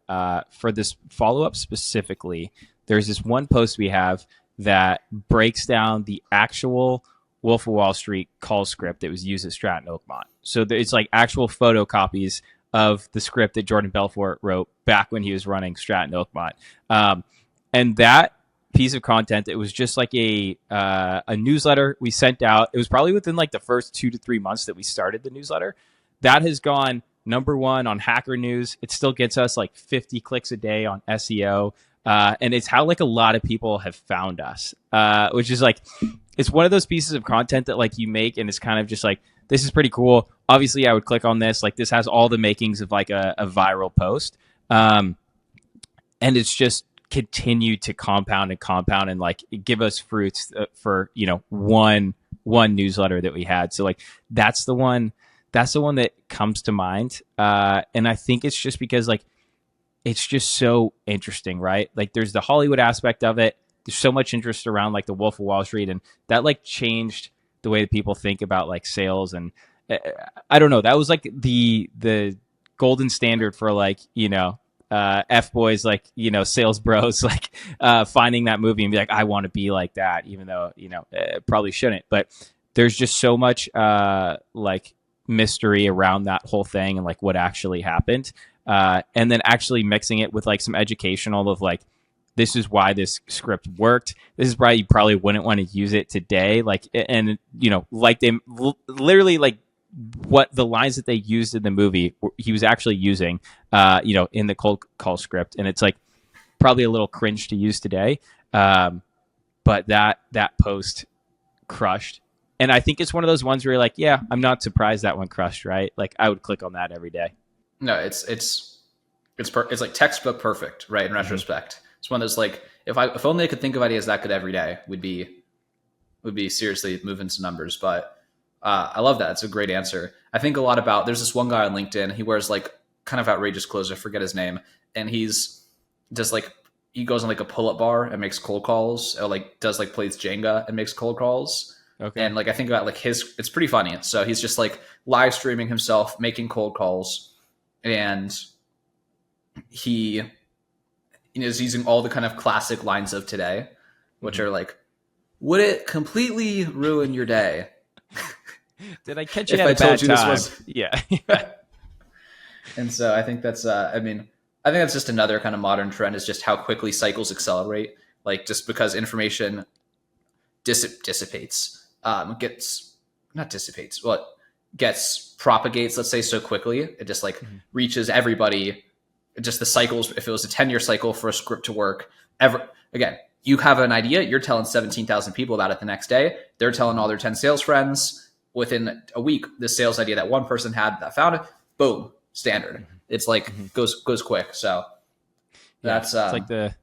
for this follow-up specifically, there's this one post we have that breaks down the actual Wolf of Wall Street call script that was used at Stratton Oakmont. So it's like actual photocopies of the script that Jordan Belfort wrote back when he was running Stratton Oakmont. And that piece of content, it was just like a newsletter we sent out. It was probably within like the first 2 to 3 months that we started the newsletter. That has gone number one on Hacker News. It still gets us like 50 clicks a day on SEO. And it's how like a lot of people have found us, which is like, it's one of those pieces of content that like you make and it's kind of just like, this is pretty cool. Obviously I would click on this. Like this has all the makings of like a viral post. And it's just continued to compound and like give us fruits for, one newsletter that we had. So like, that's the one that comes to mind. And I think it's just because like, it's just so interesting, right? Like there's the Hollywood aspect of it. There's so much interest around like the Wolf of Wall Street, and that like changed the way that people think about like sales. And I don't know, that was like the golden standard for like, F boys, like, sales bros, like finding that movie and be like, I want to be like that, even though, probably shouldn't. But there's just so much like mystery around that whole thing and like what actually happened. And then actually mixing it with like some educational of like, this is why this script worked. This is why you probably wouldn't want to use it today. Like, and like they literally like what the lines that they used in the movie, he was actually using, in the cold call script. And it's like probably a little cringe to use today. But that post crushed. And I think it's one of those ones where you're like, yeah, I'm not surprised that one crushed, right? Like I would click on that every day. No, it's like textbook perfect, right? In retrospect, it's one that's like, if only I could think of ideas that good every day, would be seriously moving some numbers. But I love that. It's a great answer. I think a lot about, there's this one guy on LinkedIn. He wears like kind of outrageous clothes. I forget his name, and he's just like, he goes on like a pull-up bar and makes cold calls, or like does like plays Jenga and makes cold calls. Okay. And like I think about like it's pretty funny. So he's just like live streaming himself making cold calls. And is using all the kind of classic lines of today, which are like, would it completely ruin your day? Did I catch you at a bad time? Yeah. And so I think that's, I think that's just another kind of modern trend, is just how quickly cycles accelerate. Like, just because information dissipates, propagates, let's say, so quickly, it just like reaches everybody. Just the cycles, if it was a 10-year cycle for a script to work, again, you have an idea, you're telling 17,000 people about it the next day. They're telling all their 10 sales friends. Within a week, the sales idea that one person had that found it, boom, standard. It's like goes quick. So that's it's like the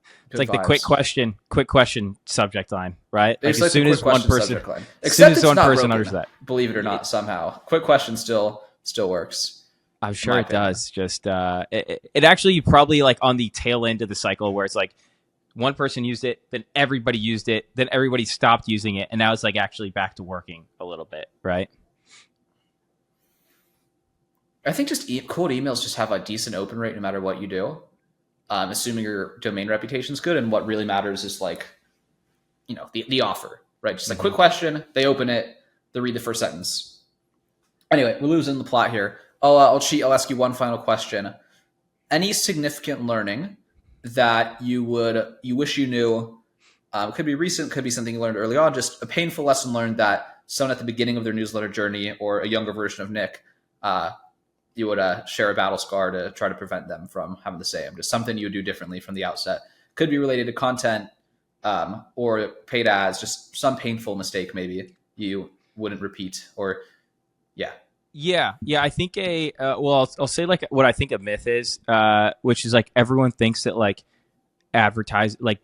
quick question subject line, right? Like as soon as one person understands that, believe it or not, somehow quick question still works. I'm sure it does. Just it actually probably like on the tail end of the cycle where it's like one person used it, then everybody used it, then everybody stopped using it, and now it's like actually back to working a little bit, right? I think just cold emails just have a decent open rate no matter what you do, assuming your domain reputation is good. And what really matters is like, the offer, right? Just like quick question, they open it, they read the first sentence. Anyway, we're losing the plot here. I'll cheat. I'll ask you one final question. Any significant learning that you wish you knew? Could be recent, could be something you learned early on, just a painful lesson learned that someone at the beginning of their newsletter journey, or a younger version of Nic, you would share a battle scar to try to prevent them from having the same. Just something you would do differently from the outset. Could be related to content or paid ads, just some painful mistake maybe you wouldn't repeat, or Yeah. I think I'll say like what I think a myth is, which is like everyone thinks that like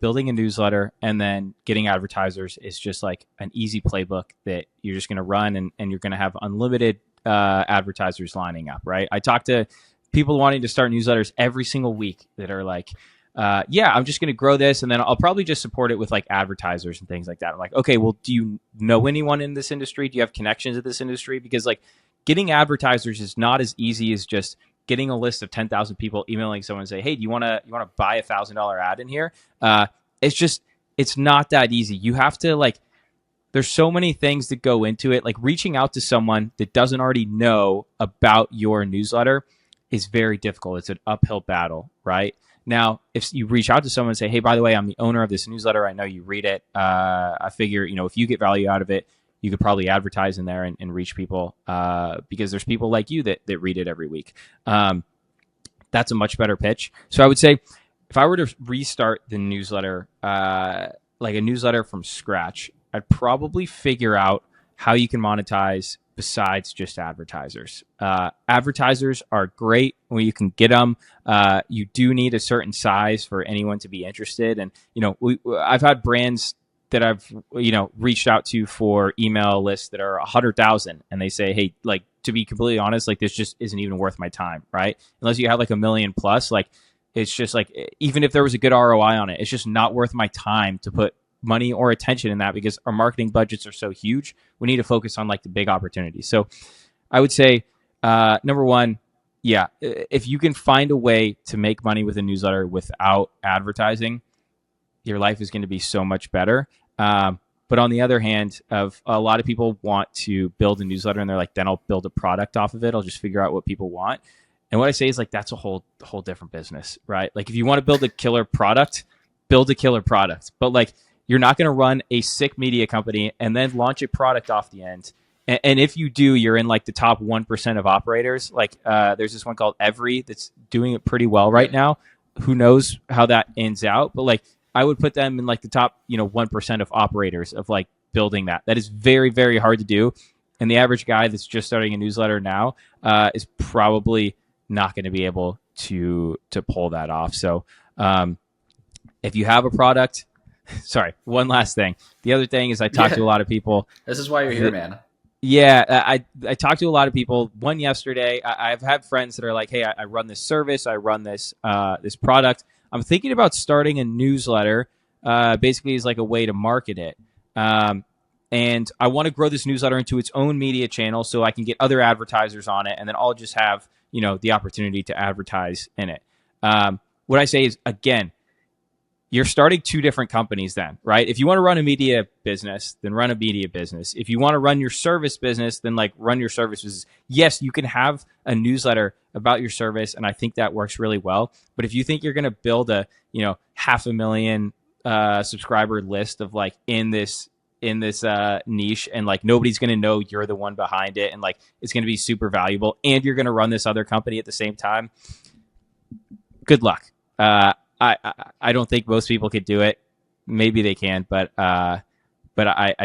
building a newsletter and then getting advertisers is just like an easy playbook that you're just going to run and you're going to have unlimited advertisers lining up, right? I talk to people wanting to start newsletters every single week that are like, I'm just going to grow this and then I'll probably just support it with like advertisers and things like that. I'm like, okay, well, do you know anyone in this industry? Do you have connections to this industry? Because like getting advertisers is not as easy as just getting a list of 10,000 people, emailing someone and say, hey, do you want to buy $1,000 ad in here? It's not that easy. You have to like, there's so many things that go into it. Like reaching out to someone that doesn't already know about your newsletter is very difficult. It's an uphill battle, right? Now, if you reach out to someone and say, hey, by the way, I'm the owner of this newsletter. I know you read it. I figure, if you get value out of it, you could probably advertise in there and reach people because there's people like you that read it every week. That's a much better pitch. So I would say if I were to restart the newsletter, like a newsletter from scratch, I'd probably figure out how you can monetize besides just advertisers. Advertisers are great when you can get them. You do need a certain size for anyone to be interested. And, I've had brands that I've, reached out to for email lists that are 100,000 and they say, hey, like, to be completely honest, like this just isn't even worth my time, right? Unless you have like 1 million plus, like it's just like, even if there was a good ROI on it, it's just not worth my time to put money or attention in that because our marketing budgets are so huge. We need to focus on like the big opportunities. So I would say, number one, if you can find a way to make money with a newsletter without advertising, your life is going to be so much better. But on the other hand, a lot of people want to build a newsletter and they're like, then I'll build a product off of it. I'll just figure out what people want. And what I say is like, that's a whole different business, right? Like if you want to build a killer product, build a killer product. But like, you're not going to run a sick media company and then launch a product off the end. And if you do, you're in like the top 1% of operators. Like there's this one called Every that's doing it pretty well right now. Who knows how that ends out? But like, I would put them in like the top, 1% of operators of like building that. That is very, very hard to do. And the average guy that's just starting a newsletter now is probably not going to be able to pull that off. So if you have a product, sorry, one last thing. The other thing is I talk to a lot of people. This is why you're here, man. Yeah, I talked to a lot of people. One yesterday, I've had friends that are like, hey, I run this service. I run this this product. I'm thinking about starting a newsletter, basically as like a way to market it. And I want to grow this newsletter into its own media channel so I can get other advertisers on it. And then I'll just have, the opportunity to advertise in it. What I say is, again, you're starting two different companies then, right? If you want to run a media business, then run a media business. If you want to run your service business, then like run your service business. Yes, you can have a newsletter about your service, and I think that works really well. But if you think you're going to build a, 500,000 subscriber list of like in this niche, and like nobody's going to know you're the one behind it, and like it's going to be super valuable, and you're going to run this other company at the same time, good luck. I don't think most people could do it. Maybe they can, but I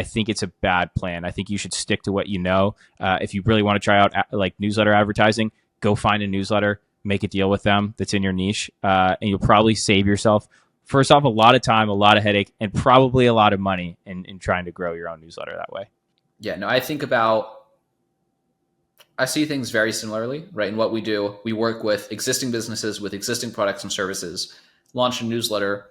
think it's a bad plan. I think you should stick to what you know. If you really want to try out like newsletter advertising, go find a newsletter, make a deal with them that's in your niche, and you'll probably save yourself, first off, a lot of time, a lot of headache, and probably a lot of money in trying to grow your own newsletter that way. Yeah, no, I see things very similarly, right? In what we do, we work with existing businesses with existing products and services, launch a newsletter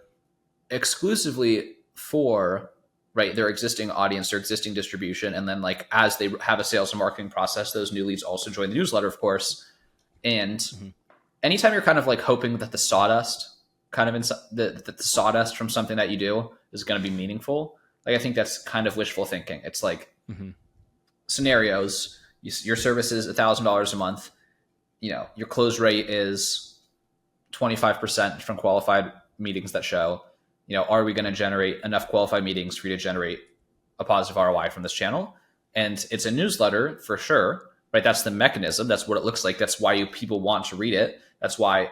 exclusively for, right, their existing audience, their existing distribution. And then like, as they have a sales and marketing process, those new leads also join the newsletter, of course. And anytime you're kind of like hoping that the sawdust the sawdust from something that you do is going to be meaningful, like, I think that's kind of wishful thinking. It's like scenarios. Your service is $1,000 a month. Your close rate is 25% from qualified meetings that show. Are we going to generate enough qualified meetings for you to generate a positive ROI from this channel? And it's a newsletter for sure, right? That's the mechanism. That's what it looks like. That's why people want to read it. That's why,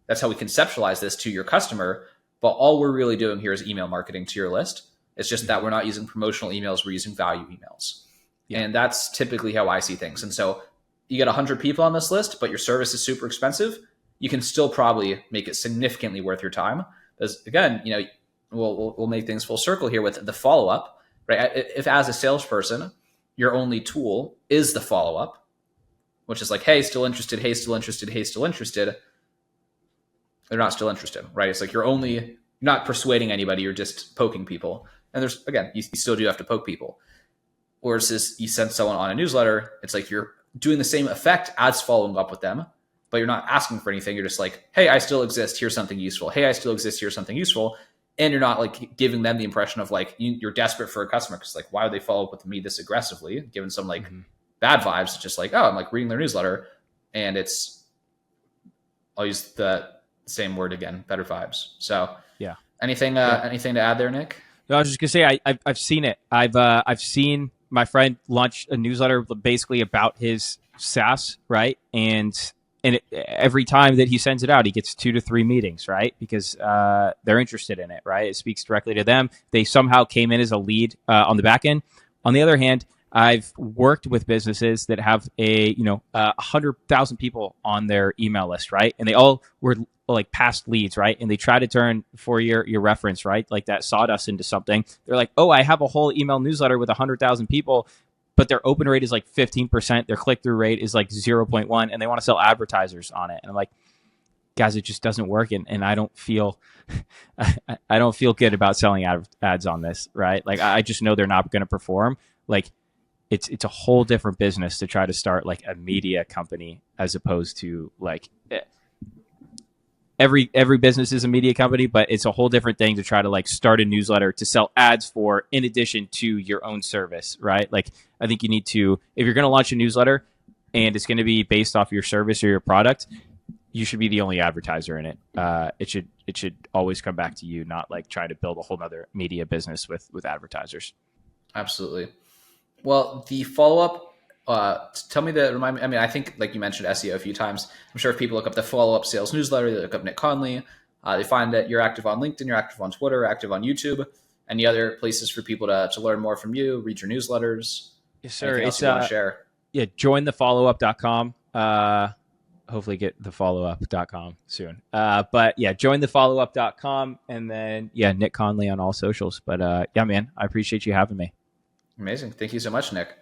that's how we conceptualize this to your customer. But all we're really doing here is email marketing to your list. It's just that we're not using promotional emails. We're using value emails. Yeah. And that's typically how I see things. And so you get 100 people on this list, but your service is super expensive. You can still probably make it significantly worth your time. Because again, we'll make things full circle here with the follow-up, right? If as a salesperson, your only tool is the follow-up, which is like, hey, still interested, hey, still interested, hey, still interested. They're not still interested, right? It's like you're not persuading anybody, you're just poking people. And you still do have to poke people. Whereas you send someone on a newsletter, it's like you're doing the same effect as following up with them, but you're not asking for anything. You're just like, hey, I still exist. Here's something useful. Hey, I still exist. Here's something useful. And you're not like giving them the impression of like you're desperate for a customer, because like, why would they follow up with me this aggressively? Giving some like bad vibes. It's just like, oh, I'm like reading their newsletter, and I'll use the same word again, better vibes. So yeah. Anything to add there, Nick? No, I was just gonna say I've seen it. I've seen my friend launch a newsletter basically about his SaaS, right? And every time that he sends it out, he gets 2 to 3 meetings, right? Because they're interested in it, right? It speaks directly to them. They somehow came in as a lead on the back end. On the other hand, I've worked with businesses that have 100,000 people on their email list, right? And they all were like past leads, right? And they try to turn for your reference, right? Like that sawdust into something. They're like, oh, I have a whole email newsletter with 100,000 people, but their open rate is like 15%. Their click-through rate is like 0.1, and they want to sell advertisers on it. And I'm like, guys, it just doesn't work. And I don't feel, I don't feel good about selling ads on this, right? Like I just know they're not going to perform. Like it's a whole different business to try to start like a media company, as opposed to like every business is a media company, but it's a whole different thing to try to like start a newsletter to sell ads for, in addition to your own service, right? Like I think you need to, if you're going to launch a newsletter and it's going to be based off your service or your product, you should be the only advertiser in it. It should always come back to you, not like try to build a whole other media business with advertisers. Absolutely. Well, the follow-up, remind me, I mean, I think like you mentioned SEO a few times. I'm sure if people look up the follow-up sales newsletter, they look up Nic Conley, they find that you're active on LinkedIn, you're active on Twitter, active on YouTube. Any other places for people to learn more from you, read your newsletters? Yes, sir. It's you want to share? Yeah, jointhefollowup.com. Hopefully get thefollowup.com soon. But yeah, jointhefollowup.com, and then Nic Conley on all socials. But yeah, man, I appreciate you having me. Amazing. Thank you so much, Nick.